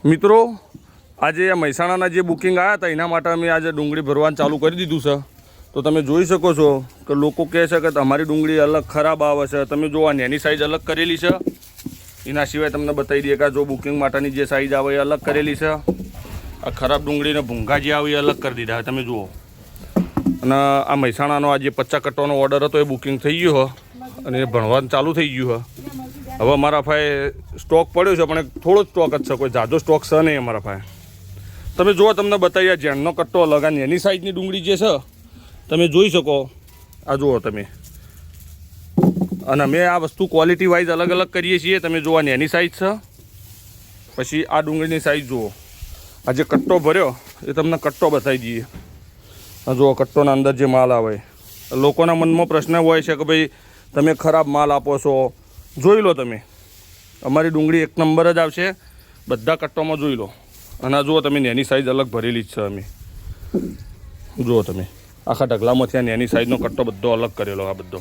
મિત્રો આજે આ મહેસાણાના જે બુકિંગ આવ્યા હતા એના માટે અમે આજે ડુંગળી ભરવાનું ચાલુ કરી દીધું છે. તો તમે જોઈ શકો છો કે લોકો કહે છે કે તમારી ડુંગળી અલગ ખરાબ આવે છે. તમે જો આ નેની સાઇઝ અલગ કરેલી છે, એના સિવાય તમને બતાવી દઈએ કે જો બુકિંગ માટેની જે સાઇઝ આવે એ અલગ કરેલી છે. આ ખરાબ ડુંગળીને ભૂંગા જે આવે એ અલગ કરી દીધા તમે જુઓ. અને આ મહેસાણાનો આ જે 50 કટ્ટાનો ઓર્ડર હતો એ બુકિંગ થઈ ગયો અને એ ભણવાનું ચાલુ થઈ ગયું છે. હવે અમારા પાસે સ્ટોક પડ્યો છે, પણ થોડો જ સ્ટોક જ છે, કોઈ ઝાઝો સ્ટોક છે નહીં અમારા પાસે. તમે જુઓ, તમને બતાવીએ જેનનો કટ્ટો અલગ, આ એની સાઈઝની ડુંગળી જે છે તમે જોઈ શકો. આ જુઓ તમે. અને અમે આ વસ્તુ ક્વોલિટી વાઇઝ અલગ અલગ કરીએ છીએ. તમે જુઓ, આ એની સાઈઝ છે, પછી આ ડુંગળીની સાઈઝ જુઓ. આ જે કટ્ટો ભર્યો એ તમને કટ્ટો બતાવી દઈએ. આ જુઓ કટ્ટોના અંદર જે માલ આવે. લોકોના મનમાં પ્રશ્ન હોય છે કે ભાઈ તમે ખરાબ માલ આપો છો. જોઈ લો તમે, અમારી ડુંગળી એક નંબર જ આવશે બધા કટ્ટોમાં. જોઈ લો. અને આ જુઓ તમે, નેની સાઈઝ અલગ ભરેલી જ છે અમે. જુઓ તમે, આખા ઢગલામાંથી આ નેની સાઈઝનો કટ્ટો બધો અલગ કરેલો. આ બધો